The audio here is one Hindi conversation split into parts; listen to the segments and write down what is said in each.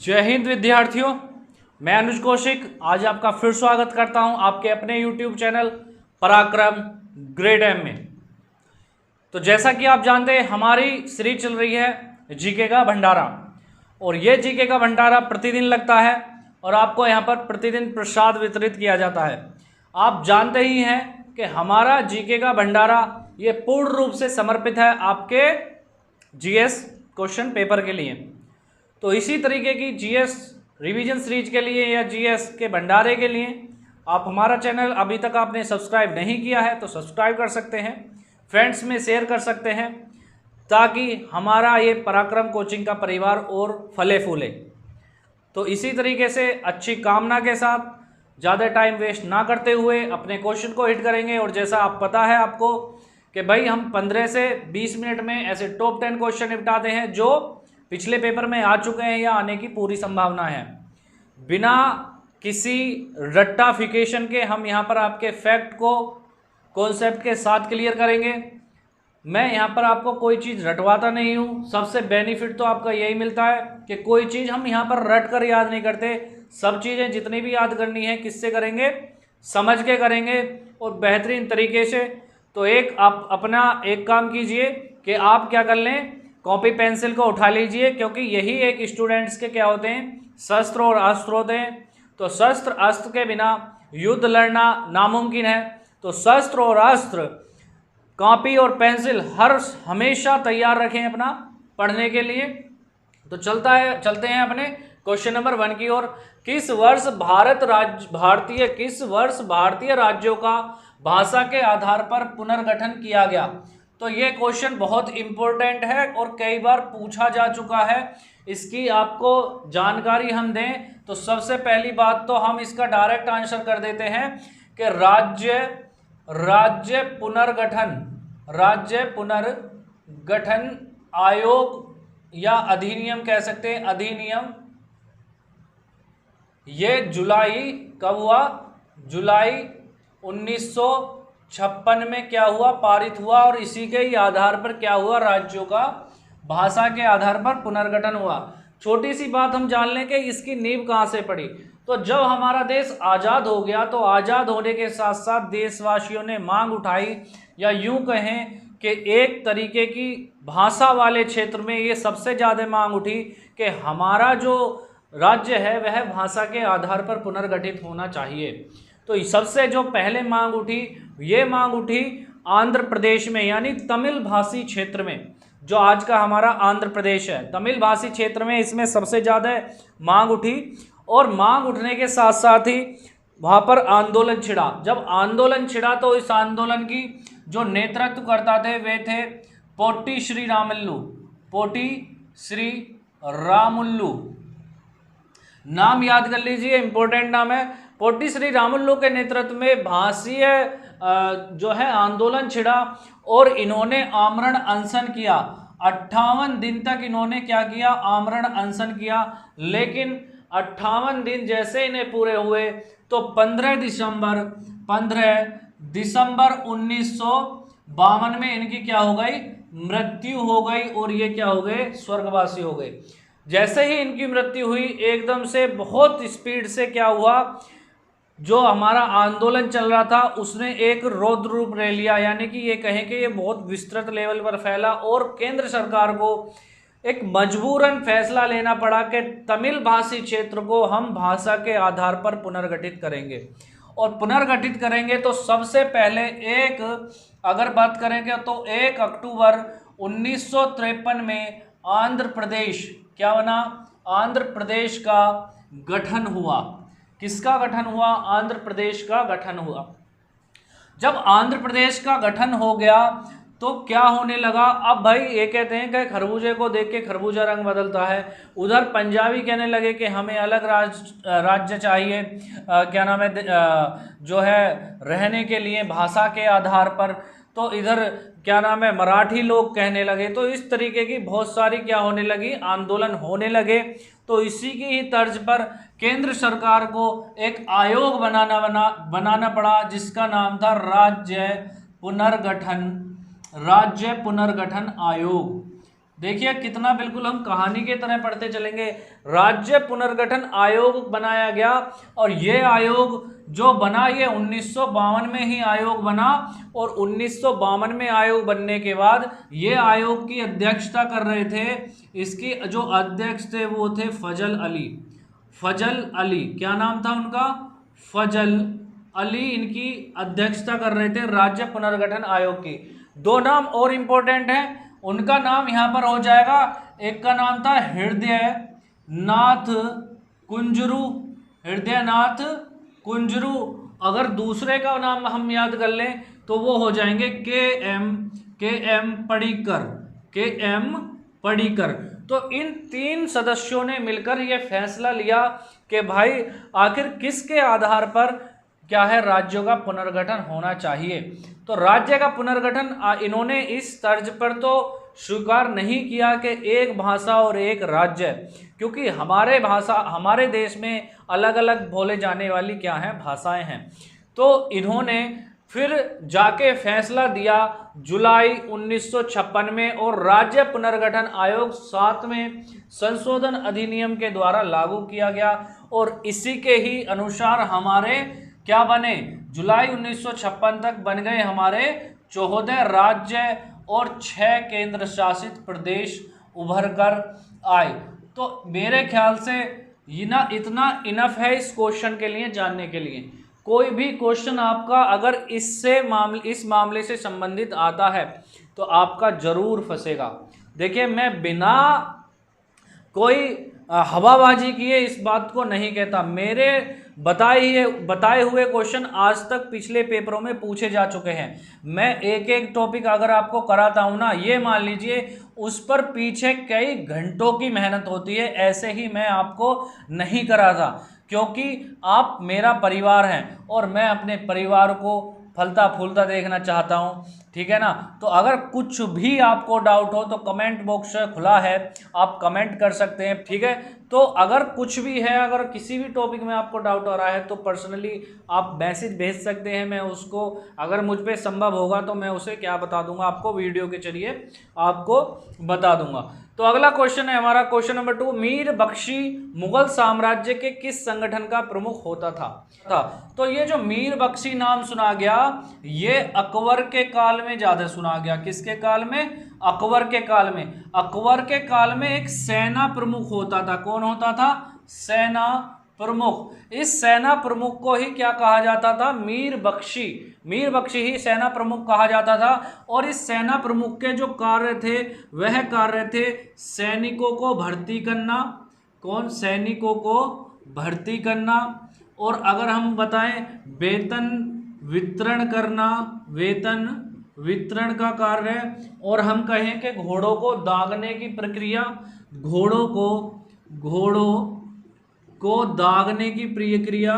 जय हिंद विद्यार्थियों, मैं अनुज कौशिक आज आपका फिर स्वागत करता हूं आपके अपने YouTube चैनल पराक्रम ग्रेड एम में। तो जैसा कि आप जानते हैं हमारी सीरीज चल रही है जीके का भंडारा, और ये जीके का भंडारा प्रतिदिन लगता है और आपको यहाँ पर प्रतिदिन प्रसाद वितरित किया जाता है। आप जानते ही हैं कि हमारा जीके का भंडारा ये पूर्ण रूप से समर्पित है आपके जीएस क्वेश्चन पेपर के लिए। तो इसी तरीके की जीएस रिवीजन सीरीज के लिए या जीएस के भंडारे के लिए आप हमारा चैनल अभी तक आपने सब्सक्राइब नहीं किया है तो सब्सक्राइब कर सकते हैं, फ्रेंड्स में शेयर कर सकते हैं, ताकि हमारा ये पराक्रम कोचिंग का परिवार और फले फूले। तो इसी तरीके से अच्छी कामना के साथ ज़्यादा टाइम वेस्ट ना करते हुए अपने क्वेश्चन को हिट करेंगे। और जैसा आप पता है आपको कि भाई हम 15 से 20 मिनट में ऐसे टॉप 10 क्वेश्चन निपटाते हैं जो पिछले पेपर में आ चुके हैं या आने की पूरी संभावना है। बिना किसी रट्टाफिकेशन के हम यहाँ पर आपके फैक्ट को कॉन्सेप्ट के साथ क्लियर करेंगे। मैं यहाँ पर आपको कोई चीज़ रटवाता नहीं हूँ। सबसे बेनिफिट तो आपका यही मिलता है कि कोई चीज़ हम यहाँ पर रट कर याद नहीं करते। सब चीज़ें जितनी भी याद करनी है किससे करेंगे, समझ के करेंगे और बेहतरीन तरीके से। तो एक आप अपना एक काम कीजिए कि आप क्या कर लें, कॉपी पेंसिल को उठा लीजिए, क्योंकि यही एक स्टूडेंट्स के क्या होते हैं, शस्त्र और अस्त्र होते हैं। तो शस्त्र अस्त्र के बिना युद्ध लड़ना नामुमकिन है। तो शस्त्र और अस्त्र, कॉपी और पेंसिल हमेशा तैयार रखें अपना पढ़ने के लिए। तो चलते हैं अपने क्वेश्चन नंबर 1 की ओर। किस वर्ष भारतीय राज्यों का भाषा के आधार पर पुनर्गठन किया गया? तो ये क्वेश्चन बहुत इंपॉर्टेंट है और कई बार पूछा जा चुका है। इसकी आपको जानकारी हम दें तो सबसे पहली बात तो हम इसका डायरेक्ट आंसर कर देते हैं कि राज्य पुनर्गठन आयोग या अधिनियम कह सकते हैं, अधिनियम। ये जुलाई कब हुआ? जुलाई 1956 में क्या हुआ, पारित हुआ। और इसी के ही आधार पर क्या हुआ, राज्यों का भाषा के आधार पर पुनर्गठन हुआ। छोटी सी बात हम जान लें कि इसकी नींव कहाँ से पड़ी। तो जब हमारा देश आज़ाद हो गया तो आज़ाद होने के साथ साथ देशवासियों ने मांग उठाई, या यूं कहें कि एक तरीके की भाषा वाले क्षेत्र में ये सबसे ज़्यादा मांग उठी कि हमारा जो राज्य है वह भाषा के आधार पर पुनर्गठित होना चाहिए। तो सबसे जो पहले मांग उठी, ये मांग उठी आंध्र प्रदेश में, यानी तमिल भाषी क्षेत्र में, जो आज का हमारा आंध्र प्रदेश है। तमिल भाषी क्षेत्र में इसमें सबसे ज़्यादा मांग उठी। और मांग उठने के साथ साथ ही वहाँ पर आंदोलन छिड़ा। जब आंदोलन छिड़ा तो इस आंदोलन की जो नेतृत्व करता थे वे थे पोट्टी श्री रामुल्लु। नाम याद कर लीजिए, इंपॉर्टेंट नाम है। पोट्टी श्री रामुल्लु के नेतृत्व में भाषीय जो है आंदोलन छिड़ा और इन्होंने आमरण अनशन किया। 58 दिन तक इन्होंने क्या किया, आमरण अनशन किया। लेकिन 58 दिन जैसे इन्हें पूरे हुए तो 15 दिसंबर 1952 में इनकी क्या हो गई, मृत्यु हो गई। और ये क्या हो गए, स्वर्गवासी हो गए। जैसे ही इनकी मृत्यु हुई एकदम से बहुत स्पीड से क्या हुआ, जो हमारा आंदोलन चल रहा था उसने एक रौद्र रूप ले लिया। यानी कि ये कहें कि ये बहुत विस्तृत लेवल पर फैला और केंद्र सरकार को एक मजबूरन फैसला लेना पड़ा कि तमिल भाषी क्षेत्र को हम भाषा के आधार पर पुनर्गठित करेंगे। और पुनर्गठित करेंगे तो सबसे पहले अगर बात करेंगे तो 1 अक्टूबर 1953 में आंध्र प्रदेश क्या बना, आंध्र प्रदेश का गठन हुआ। किसका गठन हुआ, आंध्र प्रदेश का गठन हुआ। जब आंध्र प्रदेश का गठन हो गया तो क्या होने लगा, अब भाई ये कहते हैं कि खरबूजे को देख के खरबूजा रंग बदलता है। उधर पंजाबी कहने लगे कि हमें अलग राज्य चाहिए, क्या नाम है, जो है रहने के लिए भाषा के आधार पर। तो इधर क्या नाम है, मराठी लोग कहने लगे। तो इस तरीके की बहुत सारी क्या होने लगी, आंदोलन होने लगे। तो इसी की ही तर्ज पर केंद्र सरकार को एक आयोग बनाना पड़ा, जिसका नाम था राज्य पुनर्गठन आयोग। देखिए कितना बिल्कुल हम कहानी की तरह पढ़ते चलेंगे। राज्य पुनर्गठन आयोग बनाया गया और ये आयोग जो बना ये 1952 में ही आयोग बना और 1952 में आयोग बनने के बाद ये आयोग की अध्यक्षता कर रहे थे, इसकी जो अध्यक्ष थे वो थे फजल अली। फजल अली क्या नाम था उनका? फजल अली इनकी अध्यक्षता कर रहे थे राज्य पुनर्गठन आयोग की। दो नाम और इंपॉर्टेंट हैं, उनका नाम यहां पर हो जाएगा। एक का नाम था हृदय नाथ कुंजरू, हृदय नाथ कुंजरू। अगर दूसरे का नाम हम याद कर लें तो वो हो जाएंगे के एम पडिक्कर, के एम पडिक्कर। तो इन तीन सदस्यों ने मिलकर यह फैसला लिया कि भाई आखिर किसके आधार पर क्या है राज्यों का पुनर्गठन होना चाहिए। तो राज्य का पुनर्गठन इन्होंने इस तर्ज पर तो स्वीकार नहीं किया कि एक भाषा और एक राज्य, क्योंकि हमारे देश में अलग अलग बोले जाने वाली क्या है भाषाएं हैं। तो इन्होंने फिर जाके फैसला दिया जुलाई 1956 में और राज्य पुनर्गठन आयोग 7वें संशोधन अधिनियम के द्वारा लागू किया गया और इसी के ही अनुसार हमारे क्या बने, जुलाई 1956 तक बन गए हमारे 14 राज्य और 6 केंद्र शासित प्रदेश उभर कर आए। तो मेरे ख्याल से इतना इनफ है इस क्वेश्चन के लिए जानने के लिए। कोई भी क्वेश्चन आपका अगर इस मामले से संबंधित आता है तो आपका जरूर फंसेगा। देखिए मैं बिना कोई हवाबाजी किए इस बात को नहीं कहता, मेरे बताए हुए क्वेश्चन आज तक पिछले पेपरों में पूछे जा चुके हैं। मैं एक एक टॉपिक अगर आपको कराता हूं ना, ये मान लीजिए उस पर पीछे कई घंटों की मेहनत होती है, ऐसे ही मैं आपको नहीं कराता, क्योंकि आप मेरा परिवार हैं और मैं अपने परिवार को फलता फूलता देखना चाहता हूं, ठीक है ना। तो अगर कुछ भी आपको डाउट हो तो कमेंट बॉक्स खुला है, आप कमेंट कर सकते हैं, ठीक है। तो अगर कुछ भी है, अगर किसी भी टॉपिक में आपको डाउट आ रहा है तो पर्सनली आप मैसेज भेज सकते हैं, मैं उसको अगर मुझ पे संभव होगा तो मैं उसे क्या बता दूंगा आपको, वीडियो के जरिए आपको बता दूंगा। तो अगला क्वेश्चन है हमारा क्वेश्चन नंबर 2, मीर बख्शी मुगल साम्राज्य के किस संगठन का प्रमुख होता था? तो ये जो मीर बख्शी नाम सुना गया ये अकबर के काल में ज्यादा सुना गया। किसके काल में? अकबर के काल में। अकबर के काल में एक सेना प्रमुख होता था। कौन होता था? सेना प्रमुख। इस सेना प्रमुख को ही क्या कहा जाता था? मीर बख्शी। मीर बख्शी ही सेना प्रमुख कहा जाता था। और इस सेना प्रमुख के जो कार्य थे वह कार्य थे सैनिकों को भर्ती करना। कौन? सैनिकों को भर्ती करना। और अगर हम बताएं वेतन वितरण करना, वेतन वितरण का कार्य। और हम कहें कि घोड़ों को दागने की प्रक्रिया, घोड़ों को दागने की प्रक्रिया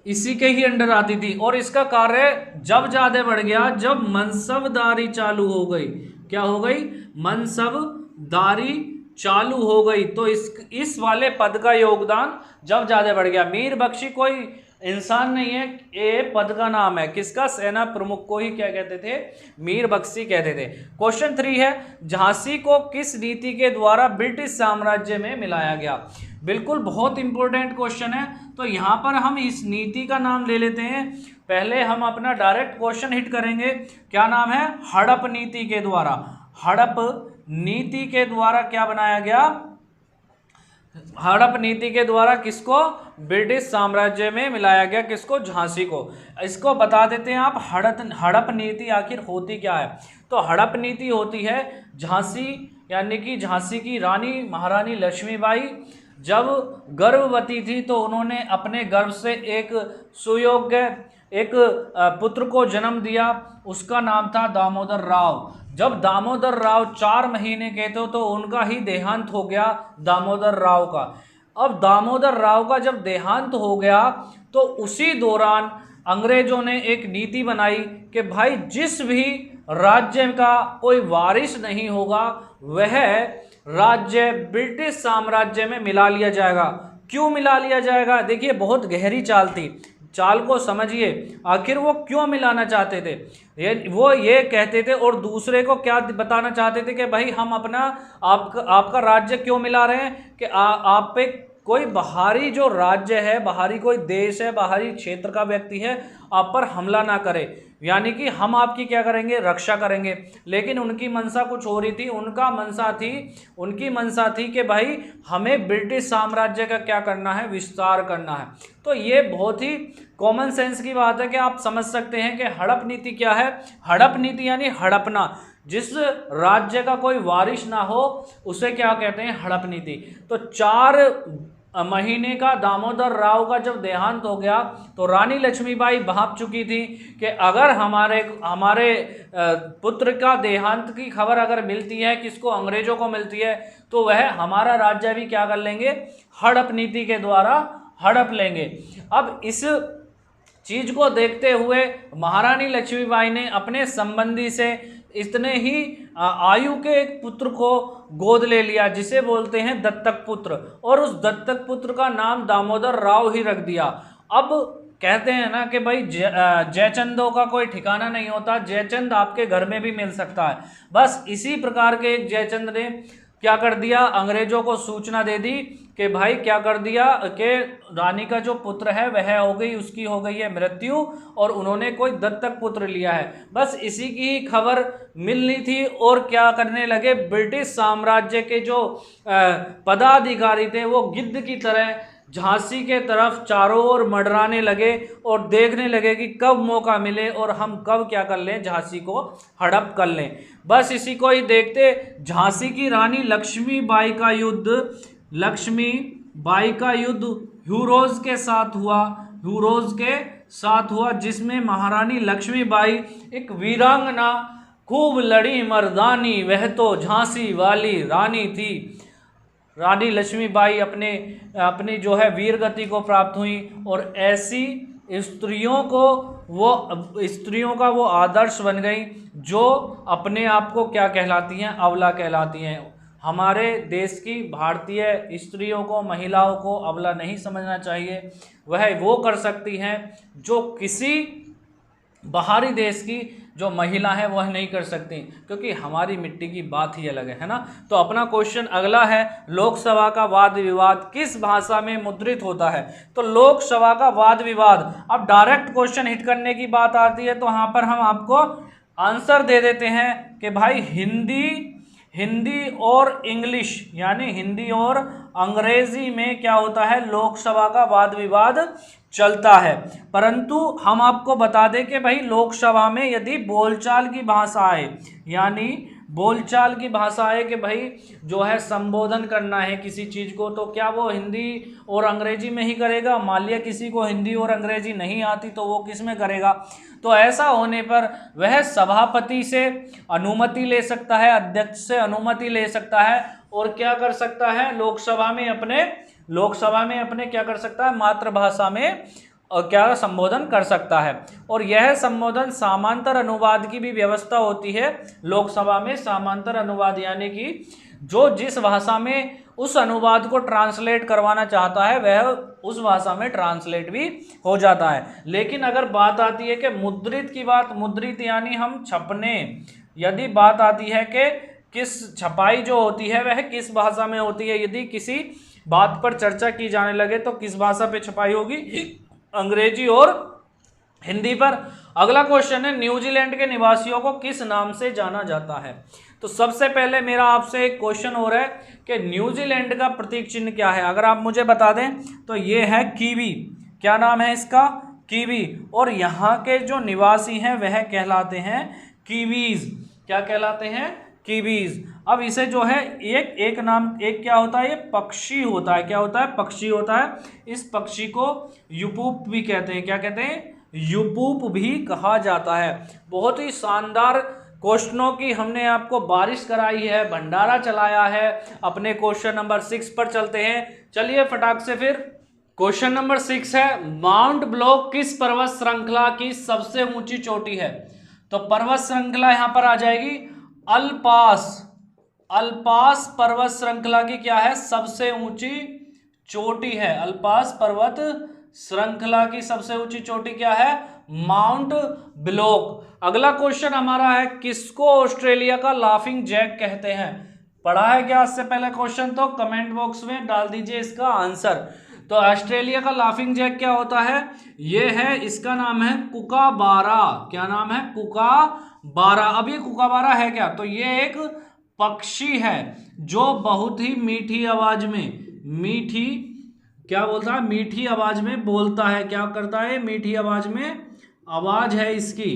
इसी के ही अंडर आती थी। और इसका कार्य जब ज्यादा बढ़ गया जब मनसबदारी चालू हो गई। क्या हो गई? मनसबदारी चालू हो गई। तो इस वाले पद का योगदान जब ज्यादा बढ़ गया। मीर बख्शी कोई इंसान नहीं है, ये पद का नाम है। किसका? सेना प्रमुख को ही क्या कहते थे? मीर बख्शी कहते थे। क्वेश्चन 3 है, झांसी को किस नीति के द्वारा ब्रिटिश साम्राज्य में मिलाया गया? बिल्कुल बहुत इंपॉर्टेंट क्वेश्चन है। तो यहां पर हम इस नीति का नाम ले लेते हैं। पहले हम अपना डायरेक्ट क्वेश्चन हिट करेंगे। क्या नाम है? हड़प नीति के द्वारा। हड़प नीति के द्वारा क्या बनाया गया? हड़प नीति के द्वारा किसको? ब्रिटिश साम्राज्य में मिलाया गया। किसको? झांसी को। इसको बता देते हैं आप, हड़प नीति आखिर होती क्या है? तो हड़प नीति होती है झांसी यानी कि झांसी की रानी महारानी लक्ष्मीबाई जब गर्भवती थी तो उन्होंने अपने गर्भ से एक सुयोग्य एक पुत्र को जन्म दिया। उसका नाम था दामोदर राव। जब दामोदर राव 4 महीने के थे तो उनका ही देहांत हो गया, दामोदर राव का। अब दामोदर राव का जब देहांत हो गया तो उसी दौरान अंग्रेजों ने एक नीति बनाई कि भाई जिस भी राज्य का कोई वारिस नहीं होगा वह राज्य ब्रिटिश साम्राज्य में मिला लिया जाएगा। क्यों मिला लिया जाएगा? देखिए बहुत गहरी चाल थी। चाल को समझिए। आखिर वो क्यों मिलाना चाहते थे? वो ये कहते थे और दूसरे को क्या बताना चाहते थे कि भाई हम अपना आपका राज्य क्यों मिला रहे हैं कि आप पे कोई बाहरी जो राज्य है, बाहरी कोई देश है, बाहरी क्षेत्र का व्यक्ति है, आप पर हमला ना करे, यानी कि हम आपकी क्या करेंगे, रक्षा करेंगे। लेकिन उनकी मंशा कुछ हो रही थी। उनकी मंशा थी कि भाई हमें ब्रिटिश साम्राज्य का क्या करना है, विस्तार करना है। तो ये बहुत ही कॉमन सेंस की बात है कि आप समझ सकते हैं कि हड़प नीति क्या है। हड़प नीति यानी हड़पना, जिस राज्य का कोई वारिस ना हो उसे क्या कहते हैं, हड़प नीति। तो 4 महीने का दामोदर राव का जब देहांत हो गया तो रानी लक्ष्मीबाई भाप चुकी थी कि अगर हमारे पुत्र का देहांत की खबर अगर मिलती है, किसको, अंग्रेजों को मिलती है, तो वह हमारा राज्य भी क्या कर लेंगे, हड़प नीति के द्वारा हड़प लेंगे। अब इस चीज को देखते हुए महारानी लक्ष्मीबाई ने अपने संबंधी से इतने ही आयु के एक पुत्र को गोद ले लिया, जिसे बोलते हैं दत्तक पुत्र, और उस दत्तक पुत्र का नाम दामोदर राव ही रख दिया। अब कहते हैं ना कि भाई जयचंदों का कोई ठिकाना नहीं होता, जयचंद आपके घर में भी मिल सकता है। बस इसी प्रकार के एक जयचंद ने क्या कर दिया, अंग्रेजों को सूचना दे दी कि भाई क्या कर दिया कि रानी का जो पुत्र है वह हो गई, उसकी हो गई है मृत्यु, और उन्होंने कोई दत्तक पुत्र लिया है। बस इसी की खबर मिलनी थी और क्या करने लगे, ब्रिटिश साम्राज्य के जो पदाधिकारी थे वो गिद्ध की तरह झांसी के तरफ चारों ओर मंडराने लगे और देखने लगे कि कब मौका मिले और हम कब क्या कर लें, झांसी को हड़प कर लें। बस इसी को ही देखते झांसी की रानी लक्ष्मीबाई का युद्ध ह्यूरोज के साथ हुआ, जिसमें महारानी लक्ष्मीबाई एक वीरांगना, खूब लड़ी मर्दानी, वह तो झांसी वाली रानी थी। रानी लक्ष्मीबाई अपनी जो है वीर गति को प्राप्त हुई और ऐसी स्त्रियों का वो आदर्श बन गई जो अपने आप को क्या कहलाती हैं, अबला कहलाती हैं। हमारे देश की भारतीय स्त्रियों को, महिलाओं को अबला नहीं समझना चाहिए। वह वो कर सकती हैं जो किसी बाहरी देश की जो महिला है वह नहीं कर सकती, क्योंकि हमारी मिट्टी की बात ही अलग है ना। तो अपना क्वेश्चन अगला है, लोकसभा का वाद विवाद किस भाषा में मुद्रित होता है? तो लोकसभा का वाद विवाद, अब डायरेक्ट क्वेश्चन हिट करने की बात आती है तो यहाँ पर हम आपको आंसर दे देते हैं कि भाई हिंदी और इंग्लिश, यानी हिंदी और अंग्रेजी में क्या होता है, लोकसभा का वाद विवाद चलता है। परंतु हम आपको बता दें कि भाई लोकसभा में यदि बोलचाल की भाषा आए, यानी बोलचाल की भाषा है कि भाई जो है संबोधन करना है किसी चीज़ को, तो क्या वो हिंदी और अंग्रेजी में ही करेगा? मान लिया किसी को हिंदी और अंग्रेजी नहीं आती तो वो किस में करेगा? तो ऐसा होने पर वह सभापति से अनुमति ले सकता है, अध्यक्ष से अनुमति ले सकता है और क्या कर सकता है, लोकसभा में अपने क्या कर सकता है, मातृभाषा में क्या संबोधन कर सकता है। और यह संबोधन समांतर अनुवाद की भी व्यवस्था होती है लोकसभा में। समांतर अनुवाद यानी कि जो जिस भाषा में उस अनुवाद को ट्रांसलेट करवाना चाहता है वह उस भाषा में ट्रांसलेट भी हो जाता है। लेकिन अगर बात आती है कि मुद्रित की बात, मुद्रित यानी हम छपने, यदि बात आती है कि किस छपाई जो होती है वह किस भाषा में होती है, यदि किसी बात पर चर्चा की जाने लगे तो किस भाषा पे छपाई होगी, अंग्रेजी और हिंदी पर। अगला क्वेश्चन है, न्यूजीलैंड के निवासियों को किस नाम से जाना जाता है? तो सबसे पहले मेरा आपसे एक क्वेश्चन हो रहा है कि न्यूजीलैंड का प्रतीक चिन्ह क्या है? अगर आप मुझे बता दें तो ये है कीवी। क्या नाम है इसका? कीवी। और यहाँ के जो निवासी हैं वह कहलाते हैं कीवीज। क्या कहलाते हैं? कीवीज। अब इसे जो है एक नाम क्या होता है, ये पक्षी होता है। क्या होता है? पक्षी होता है। इस पक्षी को युपूप भी कहते हैं। क्या कहते हैं? युपूप भी कहा जाता है। बहुत ही शानदार क्वेश्चनों की हमने आपको बारिश कराई है, भंडारा चलाया है। अपने क्वेश्चन नंबर 6 पर चलते हैं। चलिए फटाक से फिर। क्वेश्चन नंबर 6 है, माउंट ब्लॉक किस पर्वत श्रृंखला की सबसे ऊंची चोटी है? तो पर्वत श्रृंखला यहां पर आ जाएगी अल्पास पर्वत श्रृंखला की क्या है? सबसे ऊंची चोटी है। अल्पास पर्वत श्रृंखला की सबसे ऊंची चोटी क्या है? Mount block. अगला क्वेश्चन हमारा है, किसको ऑस्ट्रेलिया का लाफिंग जैक कहते हैं? पढ़ा है क्या इससे पहले क्वेश्चन? तो कमेंट बॉक्स में डाल दीजिए इसका आंसर। तो ऑस्ट्रेलिया का लाफिंग जैक क्या होता है? ये है, इसका नाम है कुकाबारा। क्या नाम है? कुकाबारा। अब ये कुकाबारा है क्या? तो ये एक पक्षी है जो बहुत ही मीठी आवाज में, मीठी क्या बोलता है? मीठी आवाज में बोलता है। क्या करता है? मीठी आवाज में आवाज है इसकी।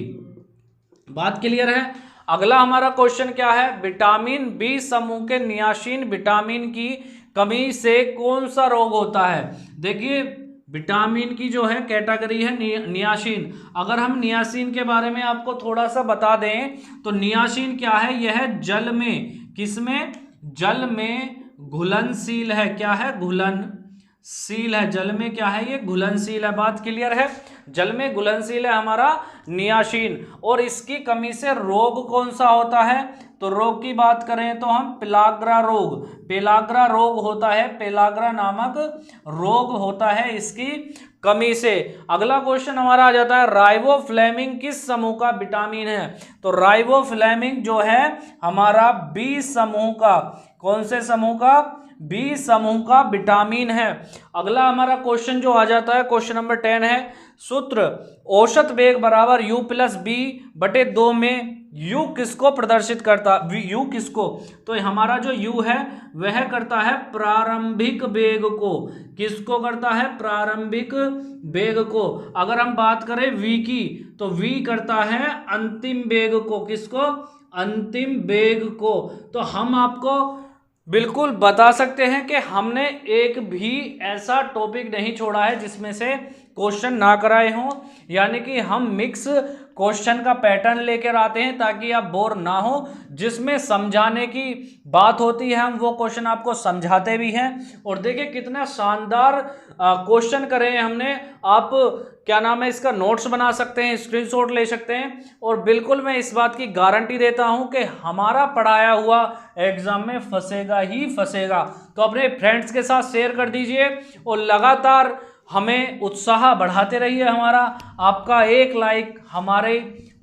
बात क्लियर है? अगला हमारा क्वेश्चन क्या है? विटामिन बी समूह के नियासिन विटामिन की कमी से कौन सा रोग होता है? देखिए, विटामिन की जो है कैटेगरी है नियासिन। अगर हम नियासिन के बारे में आपको थोड़ा सा बता दें तो नियासिन क्या है? यह जल में, किसमें? जल में घुलनशील है। क्या है? घुलनशील है। जल में क्या है? ये घुलनशील है। बात क्लियर है? जल में घुलनशील है हमारा नियासिन। और इसकी कमी से रोग कौन सा होता है? तो रोग की बात करें तो हम पेलाग्रा रोग, पेलाग्रा रोग होता है, पेलाग्रा नामक रोग होता है इसकी कमी से। अगला क्वेश्चन हमारा आ जाता है, राइबोफ्लेविन किस समूह का विटामिन है? तो राइबोफ्लेविन जो है हमारा बी समूह का, कौन से समूह का? बी समूह का विटामिन है। अगला हमारा क्वेश्चन जो आ जाता है, क्वेश्चन नंबर 10 है, सूत्र औसत वेग बराबर u प्लस बी बटे 2 में u किसको प्रदर्शित करता? u किसको? तो हमारा जो u है वह करता है प्रारंभिक वेग को। किसको करता है? प्रारंभिक वेग को। अगर हम बात करें v की तो v करता है अंतिम वेग को। किसको? अंतिम वेग को। तो हम आपको बिल्कुल बता सकते हैं कि हमने एक भी ऐसा टॉपिक नहीं छोड़ा है जिसमें से क्वेश्चन ना कराए हों। यानी कि हम मिक्स क्वेश्चन का पैटर्न लेकर आते हैं ताकि आप बोर ना हो। जिसमें समझाने की बात होती है हम वो क्वेश्चन आपको समझाते भी हैं। और देखिए कितना शानदार क्वेश्चन करे हैं हमने। आप क्या नाम है इसका, नोट्स बना सकते हैं, स्क्रीनशॉट ले सकते हैं। और बिल्कुल मैं इस बात की गारंटी देता हूं कि हमारा पढ़ाया हुआ एग्जाम में फंसेगा ही फंसेगा। तो अपने फ्रेंड्स के साथ शेयर कर दीजिए और लगातार हमें उत्साह बढ़ाते रहिए। हमारा आपका एक लाइक हमारे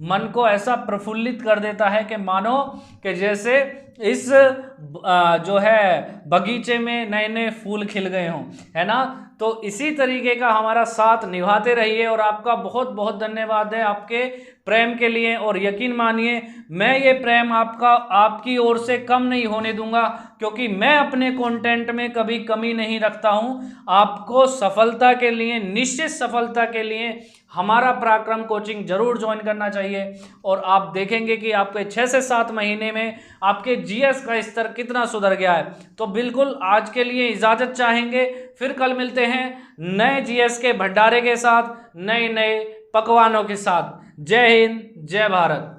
मन को ऐसा प्रफुल्लित कर देता है कि मानो कि जैसे इस जो है बगीचे में नए नए फूल खिल गए हों, है ना। तो इसी तरीके का हमारा साथ निभाते रहिए। और आपका बहुत बहुत धन्यवाद है आपके प्रेम के लिए। और यकीन मानिए मैं ये प्रेम आपकी ओर से कम नहीं होने दूंगा, क्योंकि मैं अपने कंटेंट में कभी कमी नहीं रखता हूं। आपको सफलता के लिए, निश्चित सफलता के लिए हमारा पराक्रम कोचिंग जरूर ज्वाइन करना चाहिए। और आप देखेंगे कि आपके 6 से 7 महीने में आपके जीएस का स्तर कितना सुधर गया है। तो बिल्कुल आज के लिए इजाजत चाहेंगे, फिर कल मिलते हैं नए जीएस के भंडारे के साथ, नए नए पकवानों के साथ। जय हिंद, जय भारत।